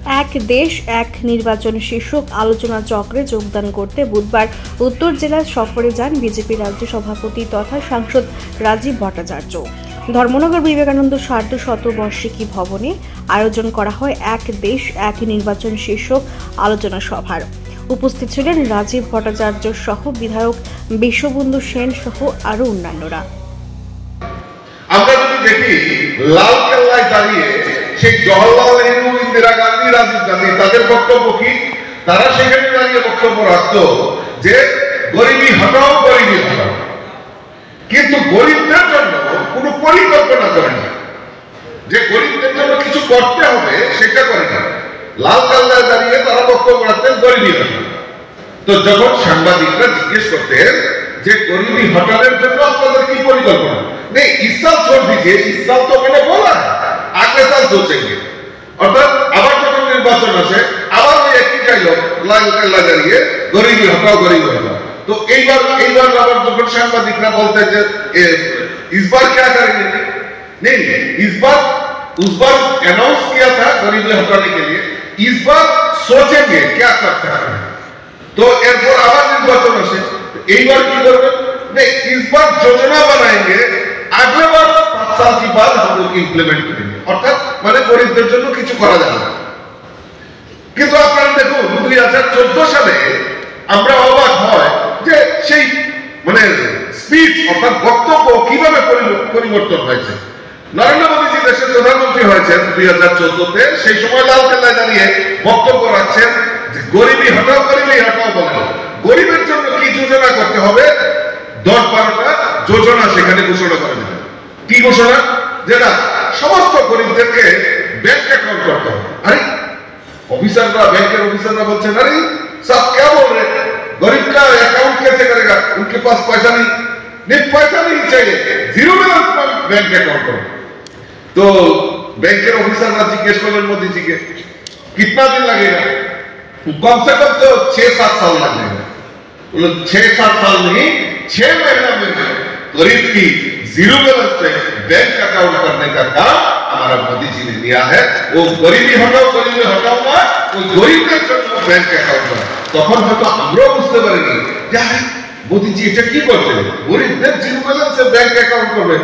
এক দেশ এক নির্বাচন শীর্ষক আলোচনা চক্রে যোগদান করতে বুধবার উত্তর জেলা সফরে যান বিজেপি রাজ্য সভাপতি তথা সাংসদ রাজীব ভট্টাচার্য। ধর্মনগর বিবেকানন্দ সার্ধ শতবার্ষিকী ভবনে আয়োজন করা হয় এক দেশ এক নির্বাচন শীর্ষক আলোচনা সভার। উপস্থিত ছিলেন রাজীব ভট্টাচার্য সহ বিধায়ক বিশ্ববন্ধু সেন সহ আরো অন্যান্যরা। আমরা যদি দেখি লাল কেল্লায় দাঁড়িয়ে সেই জওহরলাল নেহরু, ইন্দিরা গান্ধী, রাজীব গান্ধী তাদের বক্তব্য কি? তারা সেখানে দাঁড়িয়ে বক্তব্য রাখতো যে গরিবী হটাও, গরিবী হটাও, কিন্তু গরিবদের জন্য কোনো পরিকল্পনা করে না, যে গরিবদের জন্য কিছু করতে হবে সেটা করে না। লাল কেল্লায় দাঁড়িয়ে তারা বক্তব্য রাখতেন গরিবী হটাও। তো যখন সাংবাদিকরা জিজ্ঞেস করতেন যে গরিবী হটানোর জন্য আপনাদের কি পরিকল্পনা, नहीं इस साल छोड़ दीजिए, इस साल तो मैंने बोला है, अगले साल सोचेंगे। অর্থাৎ আবার যখন নির্বাচন আসে আবার ওই একই ডায়লগ লাগিয়ে গরিবী হটাও, গরিবী হটাও। তো এইবার আবার যখন সাংবাদিকরা বলতে যে इस बार क्या करेंगे, नहीं इस बार उस बार अनाउंस किया था गरीबी हटाने के लिए, इस बार सोचेंगे क्या करते हैं। तो এরপর আবার নির্বাচন আসে, এইবার কি করবে, नहीं इस बार योजना बनाएंगे, अगले बार 5 साल के बाद हम लोग इम्प्लीमेंट करेंगे। অর্থাৎ মানে গরিবদের জন্য কিছু করা যাবে না। কিন্তু আপনারা দেখুন 2014 সালে আমরা অবাক হয় যে সেই মানে স্পিচ অর্থাৎ বক্তব্য কিভাবে পরিবর্তন হয়েছে। নরেন্দ্র মোদীজি দেশের প্রধানমন্ত্রী হয়েছেন 2014-তে, সেই সময় লাল কেল্লায় দাঁড়িয়ে বক্তব্য রাখছেন যে গরিবী হটাও, গরিবী হটাও বলেন। গরিবের জন্য কি যোজনা করতে হবে 10-12টা যোজনা সেখানে ঘোষণা করে দিলেন। কি ঘোষণা? যেটা সমস্ত গরিবদেরকে ব্যাংক অ্যাকাউন্ট করতে হবে। আরে অফিসাররা, ব্যাংকের অফিসাররা বলছেন আরে সব क्या बोल रहे हैं, गरीब का अकाउंट कैसे करेगा, उनके पास पैसा नहीं पैसा नहीं चाहिए, जीरो बैलेंस बैंक अकाउंट करो। तो बैंकेर ऑफिसरরা जिज्ञेस করলেন মোদিজিকে कितना दिन लगेगा, कम से कम तो 6-7 साल लगेगा। बोलो 6-7 साल नहीं, 6 महीना में गरीब की जीरो बैलेंस पे बैंक अकाउंट करने का काम हमारा मोदी जी ने लिया है। वो गरीबी हटाओ, गरीबी हटाओ ना, वो गरीबদের জন্য बैंक अकाउंट করা। তখন হয়তো আমরাও বুঝতে পারিনি যে মোদি জি এটা কি করছেন, গরিবদের জিরো ব্যালেন্সে ব্যাংক অ্যাকাউন্ট করবে।